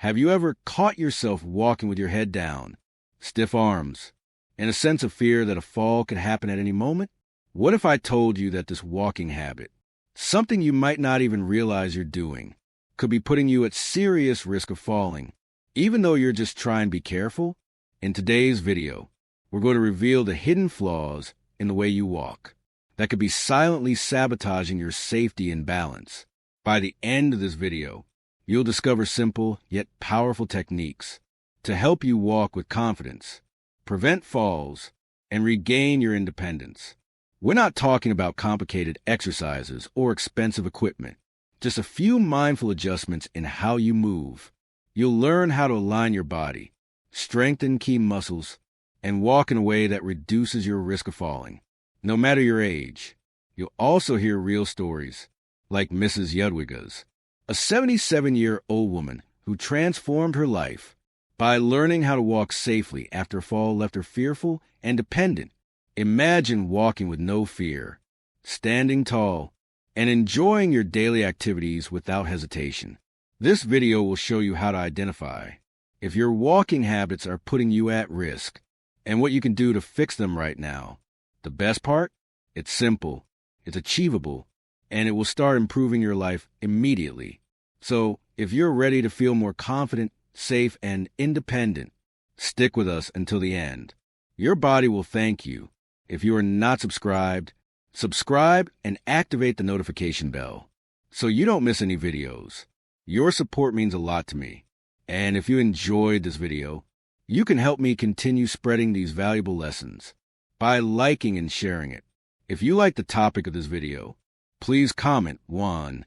Have you ever caught yourself walking with your head down, stiff arms, and a sense of fear that a fall could happen at any moment? What if I told you that this walking habit, something you might not even realize you're doing, could be putting you at serious risk of falling, even though you're just trying to be careful? In today's video, we're going to reveal the hidden flaws in the way you walk that could be silently sabotaging your safety and balance. By the end of this video, you'll discover simple yet powerful techniques to help you walk with confidence, prevent falls, and regain your independence. We're not talking about complicated exercises or expensive equipment, just a few mindful adjustments in how you move. You'll learn how to align your body, strengthen key muscles, and walk in a way that reduces your risk of falling. No matter your age, you'll also hear real stories, like Mrs. Yudwiga's, a 77-year-old woman who transformed her life by learning how to walk safely after a fall left her fearful and dependent. Imagine walking with no fear, standing tall, and enjoying your daily activities without hesitation. This video will show you how to identify if your walking habits are putting you at risk and what you can do to fix them right now. The best part? It's simple, it's achievable, and it will start improving your life immediately. So, if you're ready to feel more confident, safe, and independent, stick with us until the end. Your body will thank you. If you are not subscribed, subscribe and activate the notification bell so you don't miss any videos. Your support means a lot to me. And if you enjoyed this video, you can help me continue spreading these valuable lessons by liking and sharing it. If you like the topic of this video, please comment 1.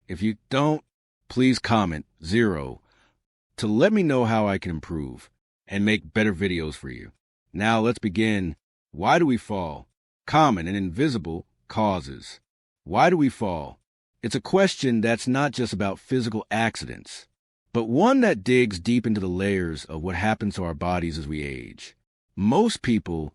If you don't, please comment 0 to let me know how I can improve and make better videos for you. Now let's begin. Why do we fall? Common and invisible causes. Why do we fall? It's a question that's not just about physical accidents, but one that digs deep into the layers of what happens to our bodies as we age. Most people,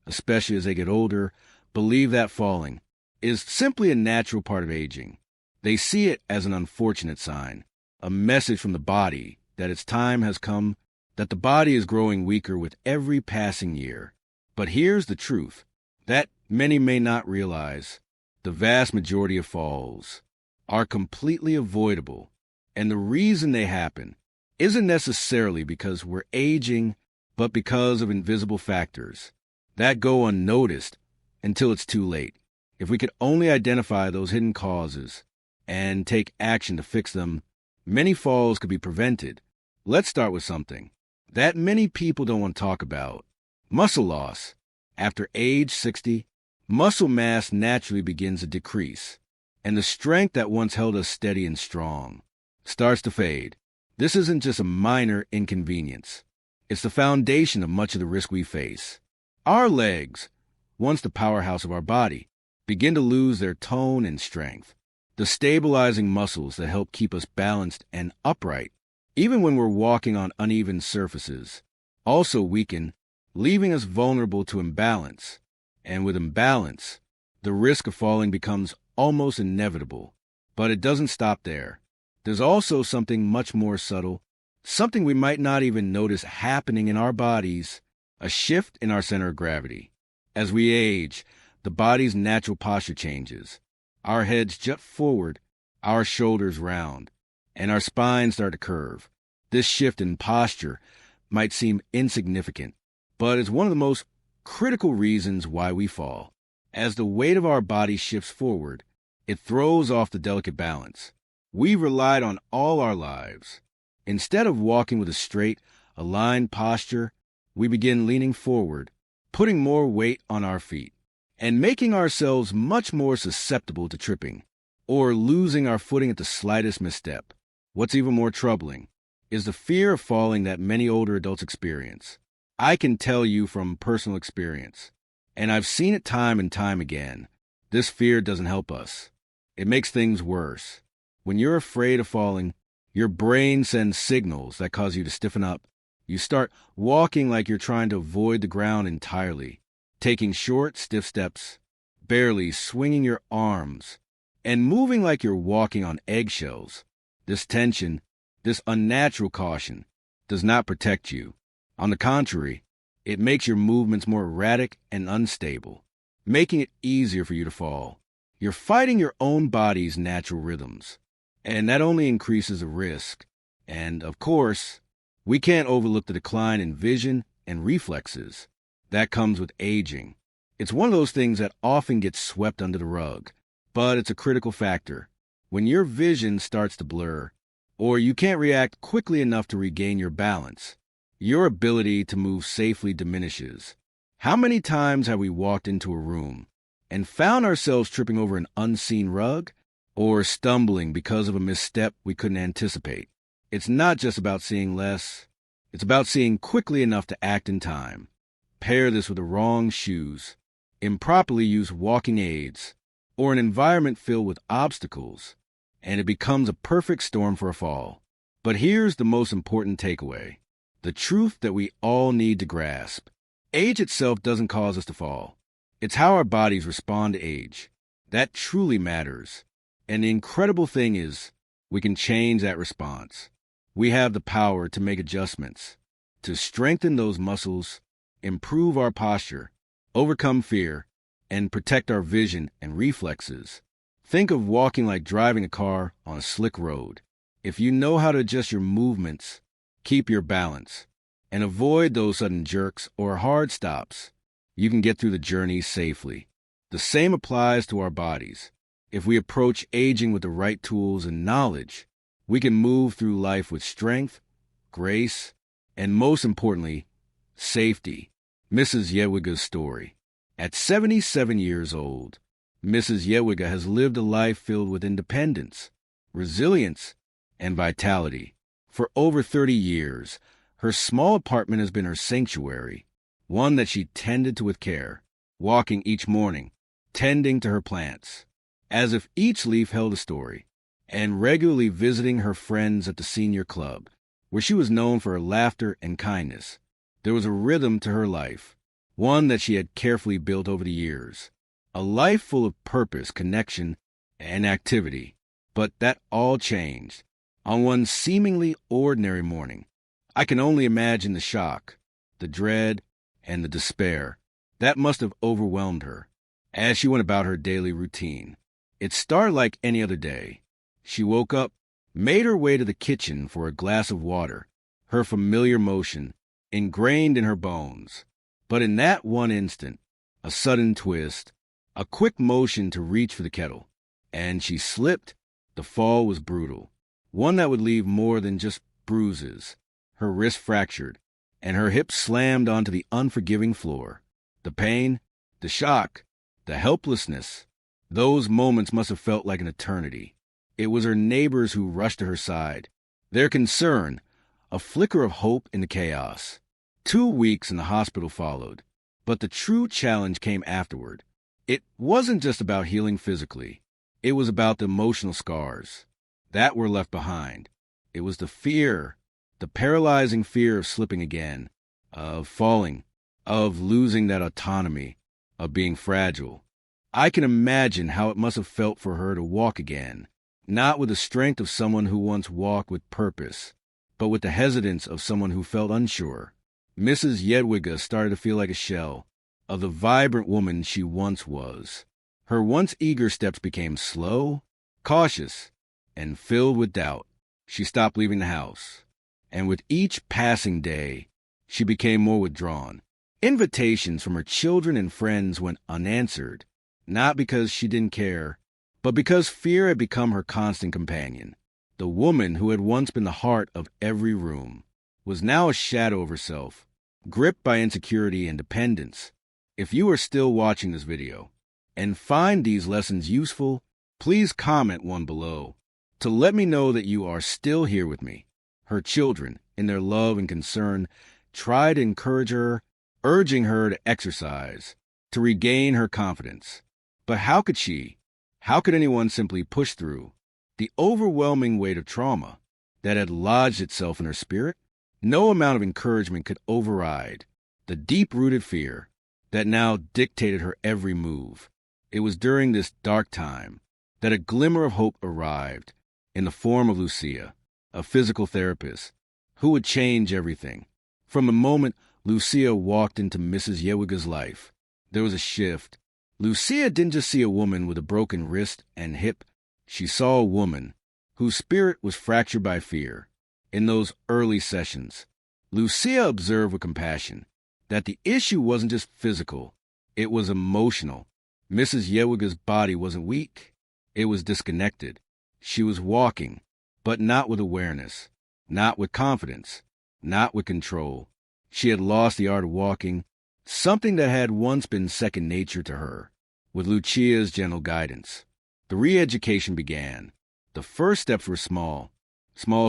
especially as they get older, believe that falling is simply a natural part of aging. They see it as an unfortunate sign, a message from the body that its time has come, that the body is growing weaker with every passing year. But here's the truth that many may not realize. The vast majority of falls are completely avoidable, and the reason they happen isn't necessarily because we're aging, but because of invisible factors that go unnoticed until it's too late. If we could only identify those hidden causes and take action to fix them, many falls could be prevented. Let's start with something that many people don't want to talk about: muscle loss. After age 60, muscle mass naturally begins to decrease, and the strength that once held us steady and strong starts to fade. This isn't just a minor inconvenience. It's the foundation of much of the risk we face. Our legs, once the powerhouse of our body, begin to lose their tone and strength. The stabilizing muscles that help keep us balanced and upright, even when we're walking on uneven surfaces, also weaken, leaving us vulnerable to imbalance. And with imbalance, the risk of falling becomes almost inevitable. But it doesn't stop there. There's also something much more subtle, something we might not even notice happening in our bodies: a shift in our center of gravity. As we age, the body's natural posture changes. Our heads jut forward, our shoulders round, and our spines start to curve. This shift in posture might seem insignificant, but it's one of the most critical reasons why we fall. As the weight of our body shifts forward, it throws off the delicate balance we've relied on all our lives. Instead of walking with a straight, aligned posture, we begin leaning forward, putting more weight on our feet, and making ourselves much more susceptible to tripping or losing our footing at the slightest misstep. What's even more troubling is the fear of falling that many older adults experience. I can tell you from personal experience, and I've seen it time and time again, this fear doesn't help us. It makes things worse. When you're afraid of falling, your brain sends signals that cause you to stiffen up. You start walking like you're trying to avoid the ground entirely, taking short, stiff steps, barely swinging your arms, and moving like you're walking on eggshells. This tension This unnatural caution does not protect you. On the contrary, it makes your movements more erratic and unstable, making it easier for you to fall. You're fighting your own body's natural rhythms, and that only increases the risk. And, of course, we can't overlook the decline in vision and reflexes that comes with aging. It's one of those things that often gets swept under the rug, but it's a critical factor. When your vision starts to blur, or you can't react quickly enough to regain your balance, your ability to move safely diminishes. How many times have we walked into a room and found ourselves tripping over an unseen rug or stumbling because of a misstep we couldn't anticipate? It's not just about seeing less. It's about seeing quickly enough to act in time. Pair this with the wrong shoes, improperly used walking aids, or an environment filled with obstacles, and it becomes a perfect storm for a fall. But here's the most important takeaway, the truth that we all need to grasp. Age itself doesn't cause us to fall. It's how our bodies respond to age. That truly matters. And the incredible thing is, we can change that response. We have the power to make adjustments, to strengthen those muscles, improve our posture, overcome fear, and protect our vision and reflexes. Think of walking like driving a car on a slick road. If you know how to adjust your movements, keep your balance, and avoid those sudden jerks or hard stops, you can get through the journey safely. The same applies to our bodies. If we approach aging with the right tools and knowledge, we can move through life with strength, grace, and most importantly, safety. Mrs. Yedwiga's story. At 77 years old, Mrs. Yedwiga has lived a life filled with independence, resilience, and vitality. For over 30 years, her small apartment has been her sanctuary, one that she tended to with care, walking each morning, tending to her plants, as if each leaf held a story, and regularly visiting her friends at the senior club, where she was known for her laughter and kindness. There was a rhythm to her life, one that she had carefully built over the years, a life full of purpose, connection, and activity. But that all changed on one seemingly ordinary morning. I can only imagine the shock, the dread, and the despair that must have overwhelmed her as she went about her daily routine. It started like any other day. She woke up, made her way to the kitchen for a glass of water, her familiar motion ingrained in her bones. But in that one instant, a sudden twist, a quick motion to reach for the kettle, and she slipped. The fall was brutal, one that would leave more than just bruises. Her wrist fractured, and her hip slammed onto the unforgiving floor. The pain, the shock, the helplessness, those moments must have felt like an eternity. It was her neighbors who rushed to her side, their concern, a flicker of hope in the chaos. 2 weeks in the hospital followed, but the true challenge came afterward. It wasn't just about healing physically. It was about the emotional scars that were left behind. It was the fear, the paralyzing fear of slipping again, of falling, of losing that autonomy, of being fragile. I can imagine how it must have felt for her to walk again, not with the strength of someone who once walked with purpose, but with the hesitance of someone who felt unsure. Mrs. Yedwiga started to feel like a shell of the vibrant woman she once was. Her once eager steps became slow, cautious, and filled with doubt. She stopped leaving the house, and with each passing day, she became more withdrawn. Invitations from her children and friends went unanswered, not because she didn't care, but because fear had become her constant companion. The woman who had once been the heart of every room was now a shadow of herself, gripped by insecurity and dependence. If you are still watching this video and find these lessons useful, please comment one below to let me know that you are still here with me. Her children, in their love and concern, tried to encourage her, urging her to exercise, to regain her confidence. But how could she? How could anyone simply push through the overwhelming weight of trauma that had lodged itself in her spirit? No amount of encouragement could override the deep-rooted fear that now dictated her every move. It was during this dark time that a glimmer of hope arrived in the form of Lucia. a physical therapist, who would change everything. From the moment Lucia walked into Mrs. Yewiga's life, there was a shift. Lucia didn't just see a woman with a broken wrist and hip. She saw a woman whose spirit was fractured by fear. In those early sessions, Lucia observed with compassion that the issue wasn't just physical, it was emotional. Mrs. Yewiga's body wasn't weak, it was disconnected. She was walking, but not with awareness, not with confidence, not with control. She had lost the art of walking, something that had once been second nature to her. With Lucia's gentle guidance, the re-education began. The first steps were small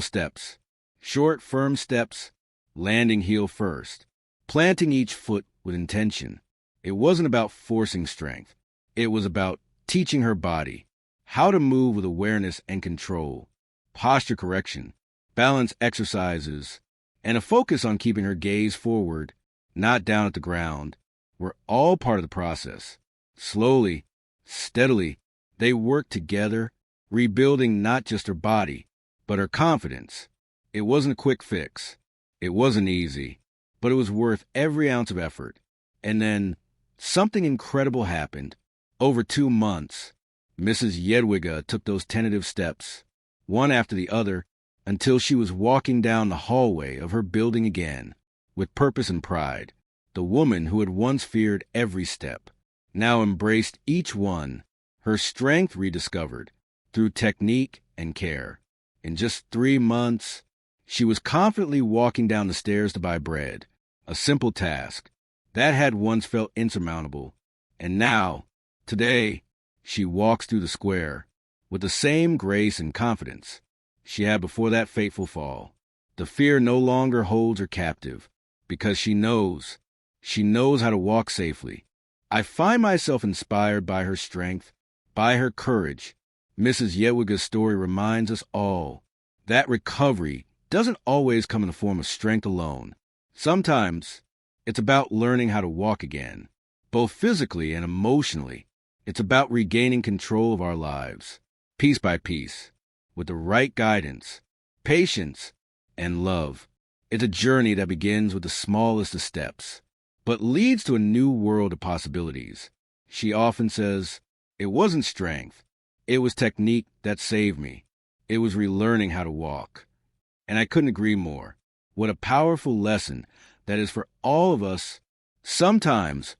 steps, short, firm steps, landing heel first, planting each foot with intention. It wasn't about forcing strength. It was about teaching her body how to move with awareness and control, posture correction, balance exercises, and a focus on keeping her gaze forward, not down at the ground, were all part of the process. Slowly, steadily, they worked together, rebuilding not just her body, but her confidence. It wasn't a quick fix. It wasn't easy, but it was worth every ounce of effort. And then something incredible happened. Over 2 months, Mrs. Yewiga took those tentative steps, one after the other, until she was walking down the hallway of her building again, with purpose and pride. The woman who had once feared every step now embraced each one, her strength rediscovered through technique and care. In just 3 months, she was confidently walking down the stairs to buy bread, a simple task that had once felt insurmountable. And now, today, she walks through the square with the same grace and confidence she had before that fateful fall. The fear no longer holds her captive because she knows how to walk safely. I find myself inspired by her strength, by her courage. Mrs. Yewiga's story reminds us all that recovery doesn't always come in the form of strength alone. Sometimes it's about learning how to walk again, both physically and emotionally. It's about regaining control of our lives, piece by piece, with the right guidance, patience, and love. It's a journey that begins with the smallest of steps, but leads to a new world of possibilities. She often says, it wasn't strength, it was technique that saved me. It was relearning how to walk. And I couldn't agree more. What a powerful lesson that is for all of us. Sometimes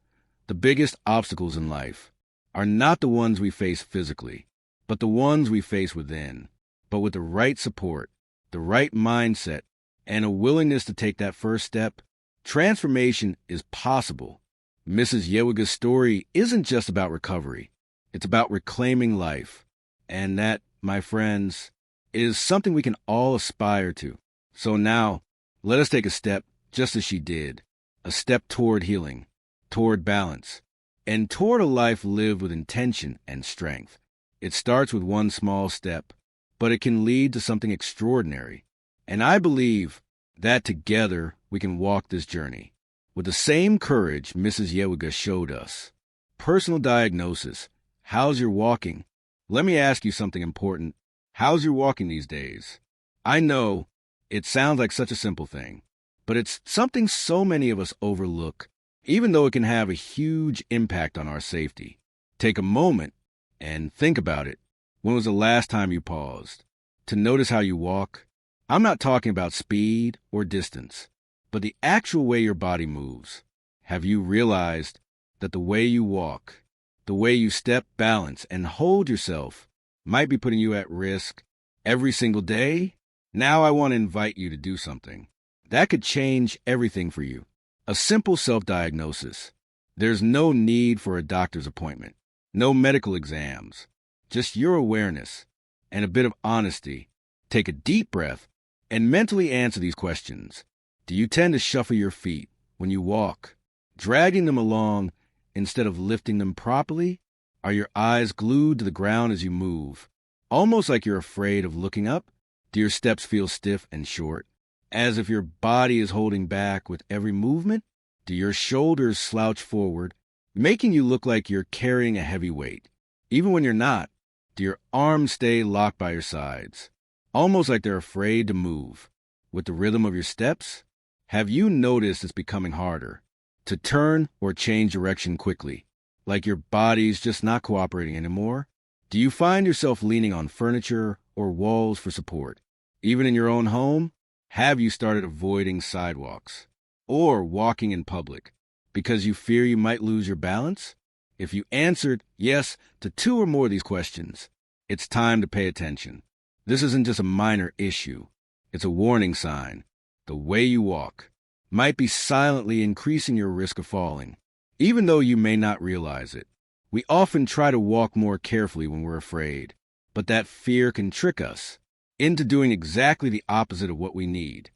the biggest obstacles in life are not the ones we face physically, but the ones we face within. But with the right support, the right mindset, and a willingness to take that first step, transformation is possible. Mrs. Yewiga's story isn't just about recovery. It's about reclaiming life. And that, my friends, is something we can all aspire to. So now, let us take a step just as she did. A step toward healing, toward balance, and toward a life lived with intention and strength. It starts with one small step, but it can lead to something extraordinary. And I believe that together we can walk this journey with the same courage Mrs. Yewiga showed us. Personal diagnosis. How's your walking? Let me ask you something important. How's your walking these days? I know it sounds like such a simple thing, but it's something so many of us overlook, even though it can have a huge impact on our safety. Take a moment and think about it. When was the last time you paused to notice how you walk? I'm not talking about speed or distance, but the actual way your body moves. Have you realized that the way you walk, the way you step, balance, and hold yourself might be putting you at risk every single day? Now I want to invite you to do something that could change everything for you. A simple self-diagnosis. There's no need for a doctor's appointment, no medical exams, just your awareness and a bit of honesty. Take a deep breath and mentally answer these questions. Do you tend to shuffle your feet when you walk, dragging them along instead of lifting them properly? Are your eyes glued to the ground as you move, almost like you're afraid of looking up? Do your steps feel stiff and short, as if your body is holding back with every movement? Do your shoulders slouch forward, making you look like you're carrying a heavy weight, even when you're not? Do your arms stay locked by your sides, almost like they're afraid to move. With the rhythm of your steps, have you noticed it's becoming harder to turn or change direction quickly, like your body's just not cooperating anymore? Do you find yourself leaning on furniture or walls for support? Even in your own home, have you started avoiding sidewalks or walking in public because you fear you might lose your balance? If you answered yes to two or more of these questions, it's time to pay attention. This isn't just a minor issue. It's a warning sign. The way you walk might be silently increasing your risk of falling, even though you may not realize it. We often try to walk more carefully when we're afraid, but that fear can trick us into doing exactly the opposite of what we need.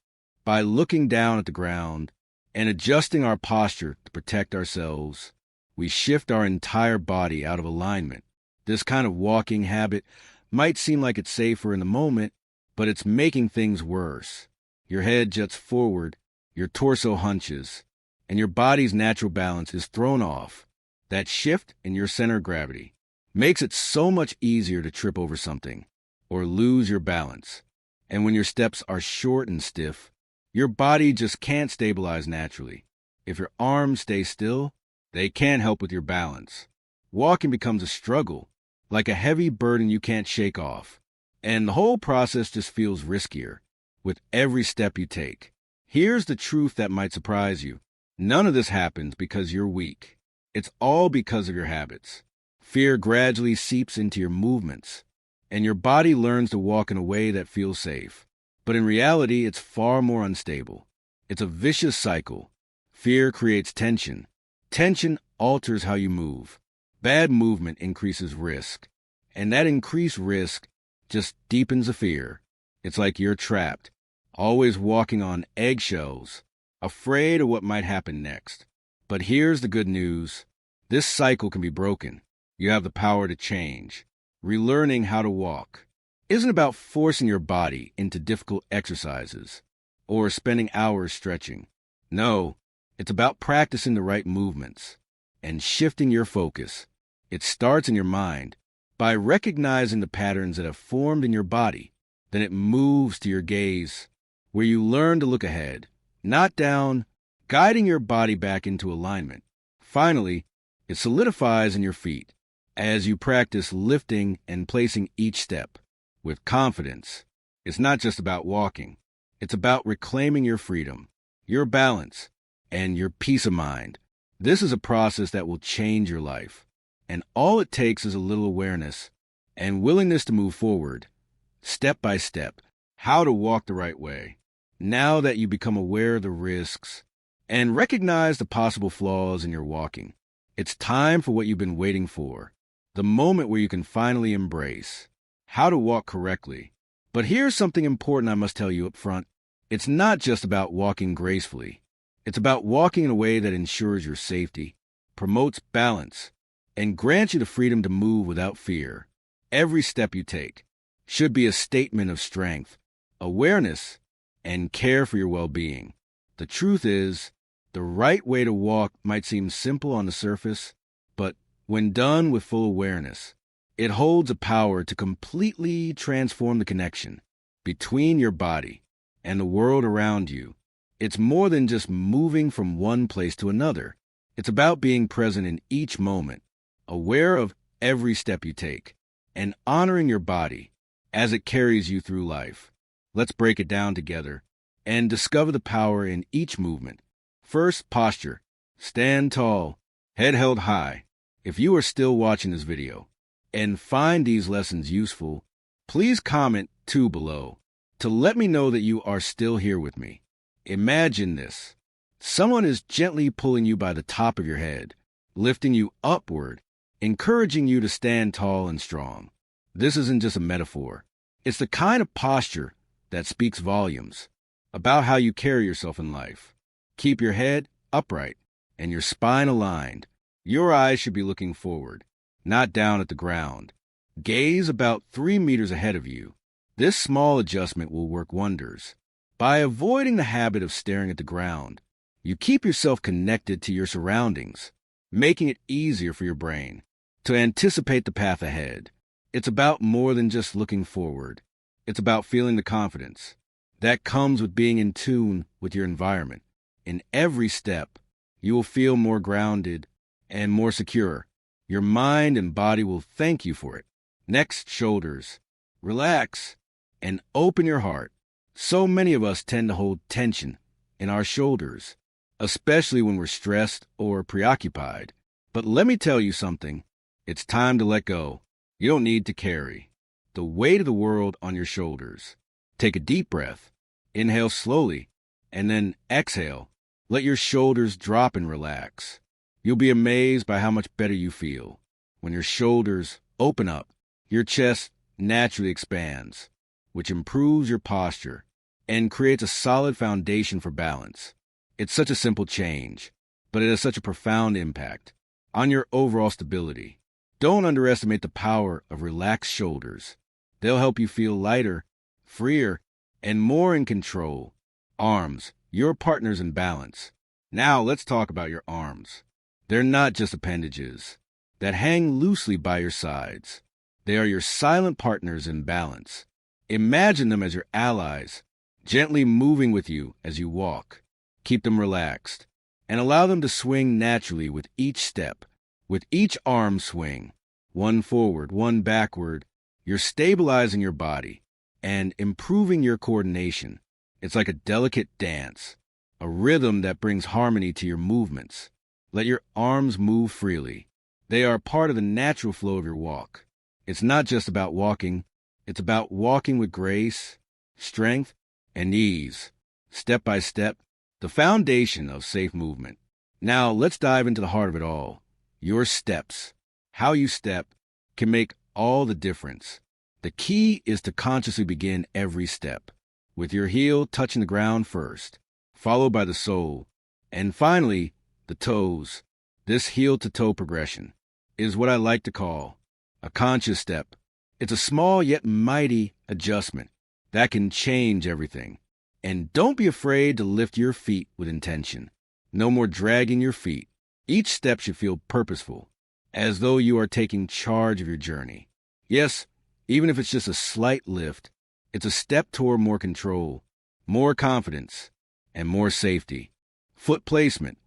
By looking down at the ground and adjusting our posture to protect ourselves, we shift our entire body out of alignment. This kind of walking habit might seem like it's safer in the moment, but it's making things worse. Your head juts forward, your torso hunches, and your body's natural balance is thrown off. That shift in your center of gravity makes it so much easier to trip over something or lose your balance. And when your steps are short and stiff, your body just can't stabilize naturally. If your arms stay still, they can't help with your balance. Walking becomes a struggle, like a heavy burden you can't shake off. And the whole process just feels riskier with every step you take. Here's the truth that might surprise you. None of this happens because you're weak. It's all because of your habits. Fear gradually seeps into your movements, and your body learns to walk in a way that feels safe. But in reality, it's far more unstable. It's a vicious cycle. Fear creates tension. Tension alters how you move. Bad movement increases risk, and that increased risk just deepens the fear. It's like you're trapped, always walking on eggshells, afraid of what might happen next. But here's the good news. This cycle can be broken. You have the power to change. Relearning how to walk isn't about forcing your body into difficult exercises or spending hours stretching. No, it's about practicing the right movements and shifting your focus. It starts in your mind. By recognizing the patterns that have formed in your body, then it moves to your gaze, where you learn to look ahead, not down, guiding your body back into alignment. Finally, it solidifies in your feet as you practice lifting and placing each step with confidence. It's not just about walking. It's about reclaiming your freedom, your balance, and your peace of mind. This is a process that will change your life. And all it takes is a little awareness and willingness to move forward, step by step, how to walk the right way. Now that you become aware of the risks and recognize the possible flaws in your walking, it's time for what you've been waiting for, the moment where you can finally embrace how to walk correctly. But here's something important I must tell you up front. It's not just about walking gracefully. It's about walking in a way that ensures your safety, promotes balance, and grants you the freedom to move without fear. Every step you take should be a statement of strength, awareness, and care for your well-being. The truth is, the right way to walk might seem simple on the surface, but when done with full awareness, it holds a power to completely transform the connection between your body and the world around you. It's more than just moving from one place to another. It's about being present in each moment, aware of every step you take, and honoring your body as it carries you through life. Let's break it down together and discover the power in each movement. First, posture. Stand tall, head held high. If you are still watching this video and find these lessons useful, please comment 2 below to let me know that you are still here with me. Imagine this. Someone is gently pulling you by the top of your head, lifting you upward, encouraging you to stand tall and strong. This isn't just a metaphor. It's the kind of posture that speaks volumes about how you carry yourself in life. Keep your head upright and your spine aligned. Your eyes should be looking forward, not down at the ground. Gaze about 3 meters ahead of you. This small adjustment will work wonders. By avoiding the habit of staring at the ground, you keep yourself connected to your surroundings, making it easier for your brain to anticipate the path ahead. It's about more than just looking forward. It's about feeling the confidence that comes with being in tune with your environment. In every step, you will feel more grounded and more secure. Your mind and body will thank you for it. Next, shoulders. Relax and open your heart. So many of us tend to hold tension in our shoulders, especially when we're stressed or preoccupied. But let me tell you something. It's time to let go. You don't need to carry the weight of the world on your shoulders. Take a deep breath. Inhale slowly, and then exhale. Let your shoulders drop and relax. You'll be amazed by how much better you feel. When your shoulders open up, your chest naturally expands, which improves your posture and creates a solid foundation for balance. It's such a simple change, but it has such a profound impact on your overall stability. Don't underestimate the power of relaxed shoulders. They'll help you feel lighter, freer, and more in control. Arms, your partners in balance. Now let's talk about your arms. They're not just appendages that hang loosely by your sides. They are your silent partners in balance. Imagine them as your allies, gently moving with you as you walk. Keep them relaxed and allow them to swing naturally with each step. With each arm swing, one forward, one backward, you're stabilizing your body and improving your coordination. It's like a delicate dance, a rhythm that brings harmony to your movements. Let your arms move freely. They are part of the natural flow of your walk. It's not just about walking. It's about walking with grace, strength, and ease, step by step, the foundation of safe movement. Now let's dive into the heart of it all. Your steps. How you step can make all the difference. The key is to consciously begin every step, with your heel touching the ground first, followed by the sole, and finally, the toes. This heel-to-toe progression is what I like to call a conscious step. It's a small yet mighty adjustment that can change everything. And don't be afraid to lift your feet with intention. No more dragging your feet. Each step should feel purposeful, as though you are taking charge of your journey. Yes, even if it's just a slight lift, it's a step toward more control, more confidence, and more safety. Foot placement.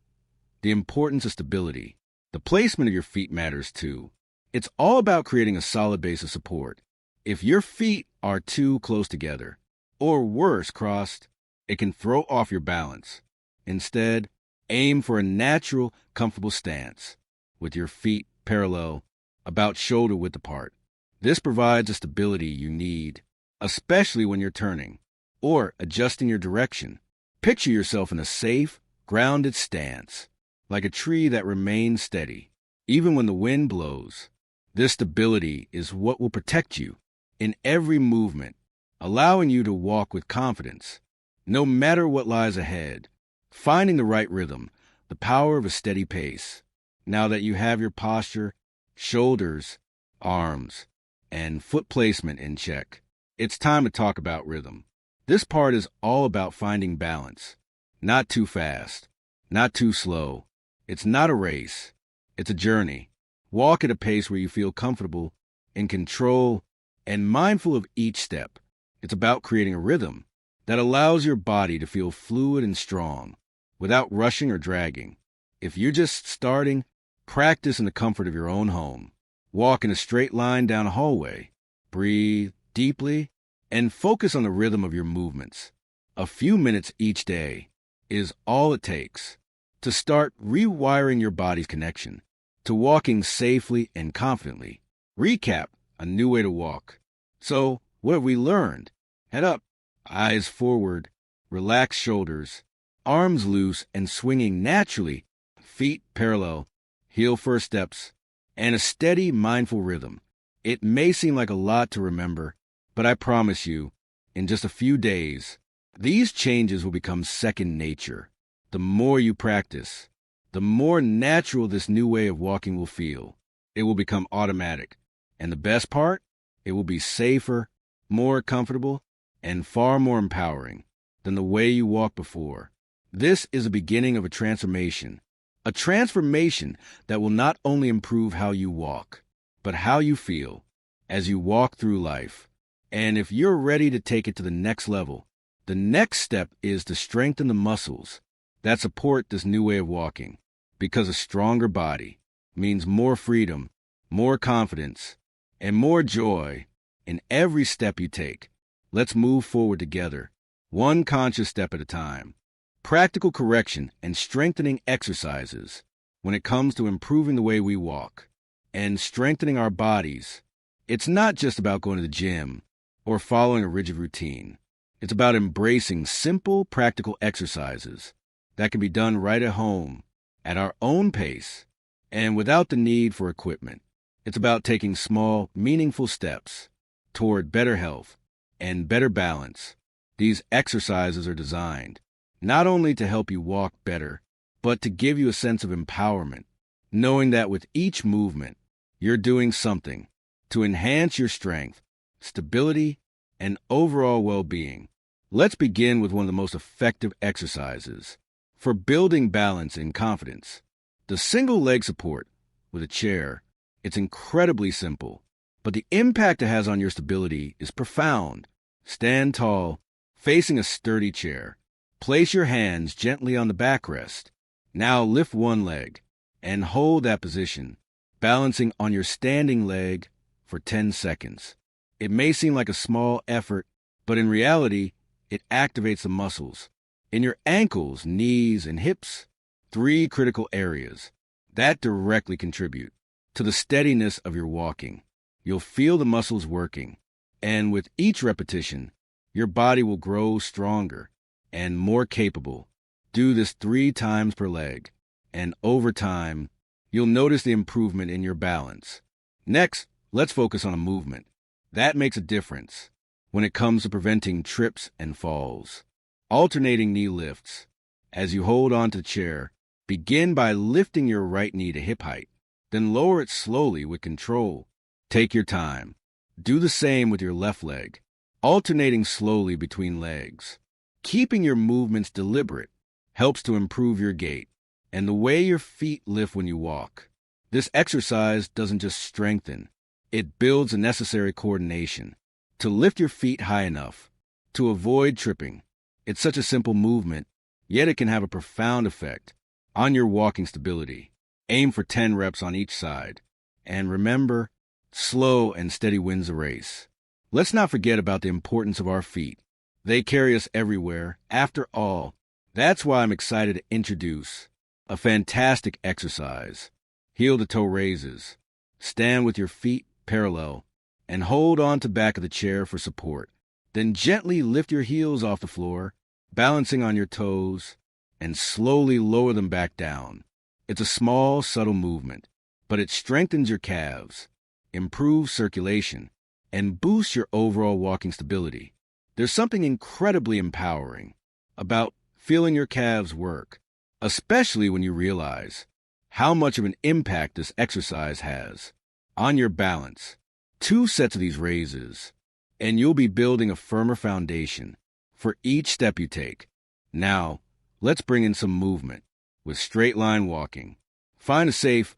The importance of stability. The placement of your feet matters too. It's all about creating a solid base of support. If your feet are too close together, or worse, crossed, it can throw off your balance. Instead, aim for a natural, comfortable stance, with your feet parallel, about shoulder width apart. This provides the stability you need, especially when you're turning or adjusting your direction. Picture yourself in a safe, grounded stance, like a tree that remains steady, even when the wind blows. This stability is what will protect you in every movement, allowing you to walk with confidence, no matter what lies ahead. Finding the right rhythm, the power of a steady pace. Now that you have your posture, shoulders, arms, and foot placement in check, it's time to talk about rhythm. This part is all about finding balance. Not too fast, not too slow. It's not a race. It's a journey. Walk at a pace where you feel comfortable, in control, and mindful of each step. It's about creating a rhythm that allows your body to feel fluid and strong, without rushing or dragging. If you're just starting, practice in the comfort of your own home. Walk in a straight line down a hallway. Breathe deeply and focus on the rhythm of your movements. A few minutes each day is all it takes to start rewiring your body's connection to walking safely and confidently. Recap, a new way to walk. So, what have we learned? Head up, eyes forward, relaxed shoulders, arms loose and swinging naturally, feet parallel, heel first steps, and a steady, mindful rhythm. It may seem like a lot to remember, but I promise you, in just a few days, these changes will become second nature. The more you practice, the more natural this new way of walking will feel. It will become automatic. And the best part? It will be safer, more comfortable, and far more empowering than the way you walked before. This is the beginning of a transformation that will not only improve how you walk, but how you feel as you walk through life. And if you're ready to take it to the next level, the next step is to strengthen the muscles that support this new way of walking, because a stronger body means more freedom, more confidence, and more joy in every step you take. Let's move forward together, one conscious step at a time. Practical correction and strengthening exercises when it comes to improving the way we walk and strengthening our bodies. It's not just about going to the gym or following a rigid routine. It's about embracing simple, practical exercises that can be done right at home, at our own pace, and without the need for equipment. It's about taking small, meaningful steps toward better health and better balance. These exercises are designed not only to help you walk better, but to give you a sense of empowerment, knowing that with each movement, you're doing something to enhance your strength, stability, and overall well-being. Let's begin with one of the most effective exercises for building balance and confidence. The single leg support with a chair. It's incredibly simple, but the impact it has on your stability is profound. Stand tall, facing a sturdy chair. Place your hands gently on the backrest. Now lift one leg and hold that position, balancing on your standing leg for 10 seconds. It may seem like a small effort, but in reality, it activates the muscles in your ankles, knees, and hips, 3 critical areas that directly contribute to the steadiness of your walking. You'll feel the muscles working, and with each repetition, your body will grow stronger and more capable. Do this 3 times per leg, and over time, you'll notice the improvement in your balance. Next, let's focus on a movement that makes a difference when it comes to preventing trips and falls. Alternating knee lifts. As you hold onto the chair, begin by lifting your right knee to hip height, then lower it slowly with control. Take your time. Do the same with your left leg, alternating slowly between legs. Keeping your movements deliberate helps to improve your gait and the way your feet lift when you walk. This exercise doesn't just strengthen, it builds the necessary coordination to lift your feet high enough to avoid tripping. It's such a simple movement, yet it can have a profound effect on your walking stability. Aim for 10 reps on each side. And remember, slow and steady wins the race. Let's not forget about the importance of our feet. They carry us everywhere. After all, that's why I'm excited to introduce a fantastic exercise. Heel-to-toe raises. Stand with your feet parallel and hold on to the back of the chair for support. Then gently lift your heels off the floor, balancing on your toes, and slowly lower them back down. It's a small, subtle movement, but it strengthens your calves, improves circulation, and boosts your overall walking stability. There's something incredibly empowering about feeling your calves work, especially when you realize how much of an impact this exercise has on your balance. 2 sets of these raises, and you'll be building a firmer foundation for each step you take. Now, let's bring in some movement with straight line walking. Find a safe,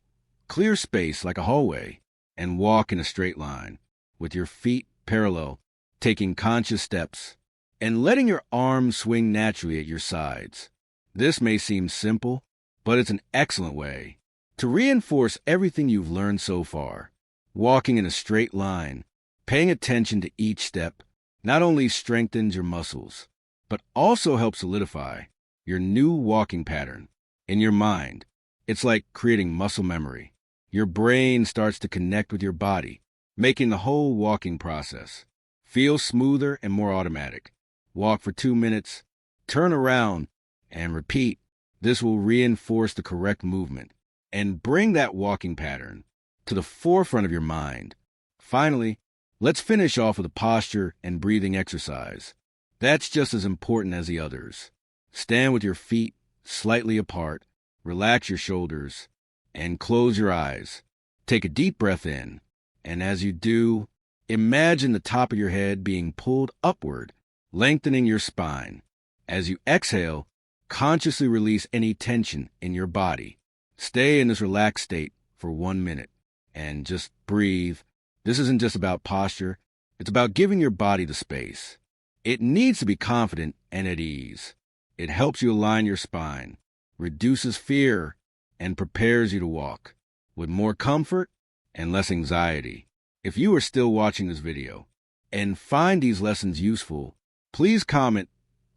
clear space like a hallway and walk in a straight line with your feet parallel, taking conscious steps and letting your arms swing naturally at your sides. This may seem simple, but it's an excellent way to reinforce everything you've learned so far. Walking in a straight line, paying attention to each step, not only strengthens your muscles, but also helps solidify your new walking pattern in your mind. It's like creating muscle memory. Your brain starts to connect with your body, making the whole walking process feel smoother and more automatic. Walk for 2 minutes, turn around, and repeat. This will reinforce the correct movement and bring that walking pattern to the forefront of your mind. Finally, let's finish off with a posture and breathing exercise. That's just as important as the others. Stand with your feet slightly apart, relax your shoulders, and close your eyes. Take a deep breath in, and as you do, imagine the top of your head being pulled upward, lengthening your spine. As you exhale, consciously release any tension in your body. Stay in this relaxed state for 1 minute and just breathe. This isn't just about posture, It's about giving your body the space. It needs to be confident and at ease. It helps you align your spine, reduces fear, and prepares you to walk with more comfort and less anxiety. If you are still watching this video and find these lessons useful, please comment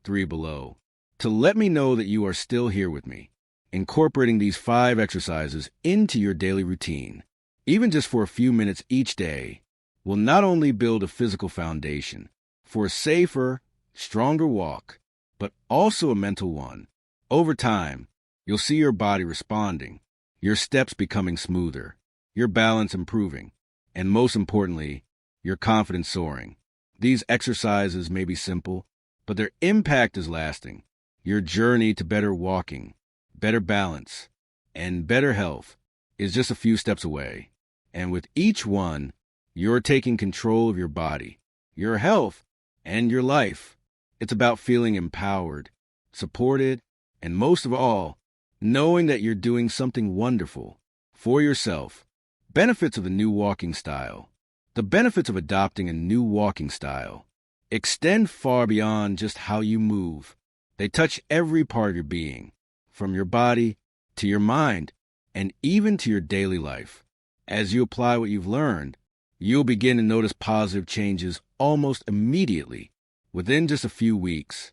3 below to let me know that you are still here with me. Incorporating these 5 exercises into your daily routine, even just for a few minutes each day, will not only build a physical foundation for a safer, stronger walk, but also a mental one. Over time, you'll see your body responding, your steps becoming smoother, your balance improving, and most importantly, your confidence soaring. These exercises may be simple, but their impact is lasting. Your journey to better walking, better balance, and better health is just a few steps away. And with each one, you're taking control of your body, your health, and your life. It's about feeling empowered, supported, and most of all, knowing that you're doing something wonderful for yourself. Benefits of the new walking style. The benefits of adopting a new walking style extend far beyond just how you move. They touch every part of your being, from your body to your mind, and even to your daily life. As you apply what you've learned, you'll begin to notice positive changes almost immediately, within just a few weeks,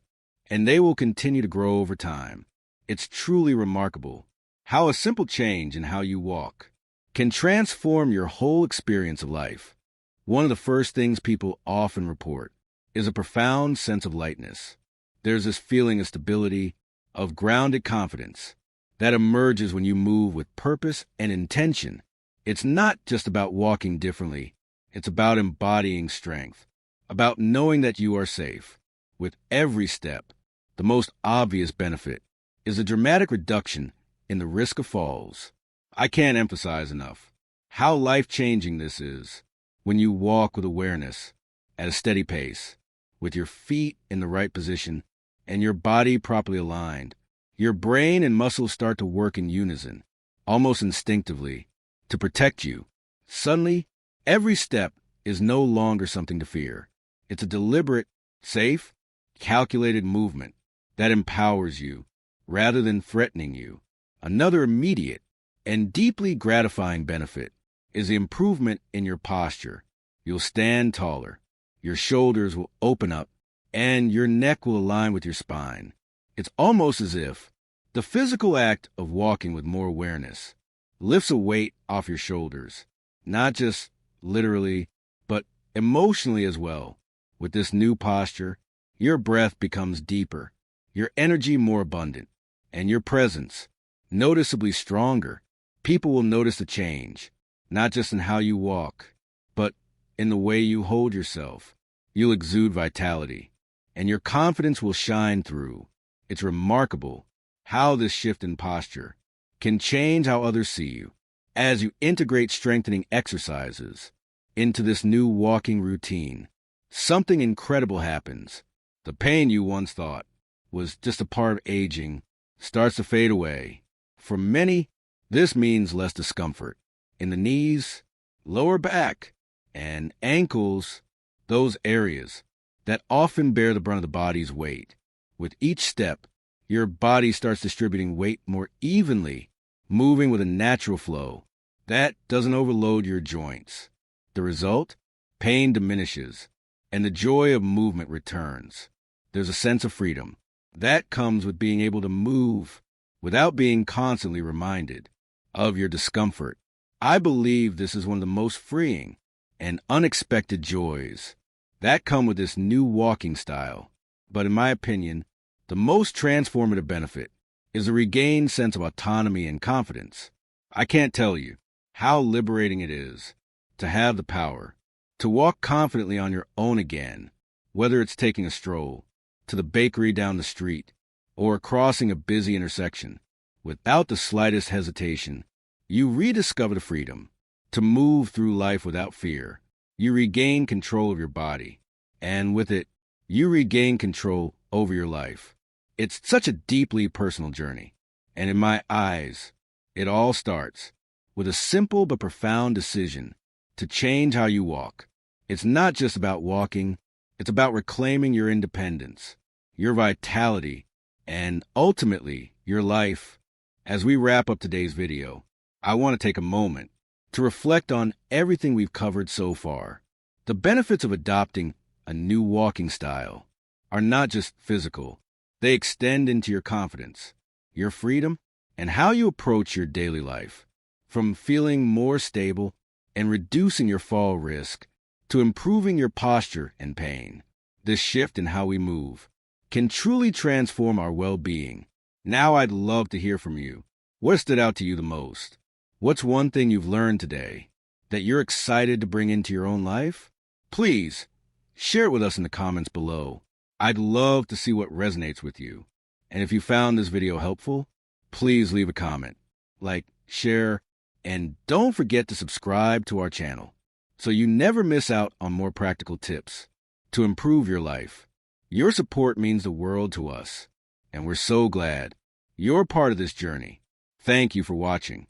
and they will continue to grow over time. It's truly remarkable how a simple change in how you walk can transform your whole experience of life. One of the first things people often report is a profound sense of lightness. There's this feeling of stability, of grounded confidence, that emerges when you move with purpose and intention. It's not just about walking differently. It's about embodying strength, about knowing that you are safe with every step. The most obvious benefit is a dramatic reduction in the risk of falls. I can't emphasize enough how life-changing this is when you walk with awareness at a steady pace, with your feet in the right position and your body properly aligned. Your brain and muscles start to work in unison, almost instinctively, to protect you. Suddenly, every step is no longer something to fear. It's a deliberate, safe, calculated movement that empowers you rather than threatening you. Another immediate and deeply gratifying benefit is the improvement in your posture. You'll stand taller, your shoulders will open up, and your neck will align with your spine. It's almost as if the physical act of walking with more awareness lifts a weight off your shoulders, not just literally, but emotionally as well. With this new posture, your breath becomes deeper, your energy more abundant, and your presence noticeably stronger. People will notice the change, not just in how you walk, but in the way you hold yourself. You'll exude vitality, and your confidence will shine through. It's remarkable how this shift in posture can change how others see you. As you integrate strengthening exercises into this new walking routine, something incredible happens. The pain you once thought was just a part of aging starts to fade away. For many, this means less discomfort in the knees, lower back, and ankles, those areas that often bear the brunt of the body's weight. With each step, your body starts distributing weight more evenly, moving with a natural flow that doesn't overload your joints. The result? Pain diminishes, and the joy of movement returns. There's a sense of freedom that comes with being able to move without being constantly reminded of your discomfort. I believe this is one of the most freeing and unexpected joys that come with this new walking style. But in my opinion, the most transformative benefit is a regained sense of autonomy and confidence. I can't tell you how liberating it is to have the power to walk confidently on your own again, whether it's taking a stroll to the bakery down the street or crossing a busy intersection. Without the slightest hesitation, you rediscover the freedom to move through life without fear. You regain control of your body, and with it, you regain control over your life. It's such a deeply personal journey, and in my eyes, it all starts with a simple but profound decision to change how you walk. It's not just about walking, it's about reclaiming your independence, your vitality, and ultimately your life. As we wrap up today's video, I want to take a moment to reflect on everything we've covered so far. The benefits of adopting a new walking style are not just physical, they extend into your confidence, your freedom, and how you approach your daily life. From feeling more stable and reducing your fall risk to improving your posture and pain, this shift in how we move can truly transform our well-being. Now I'd love to hear from you. What stood out to you the most? What's one thing you've learned today that you're excited to bring into your own life? Please share it with us in the comments below. I'd love to see what resonates with you. And if you found this video helpful, please leave a comment, like, share, and don't forget to subscribe to our channel so you never miss out on more practical tips to improve your life. Your support means the world to us, and we're so glad you're part of this journey. Thank you for watching.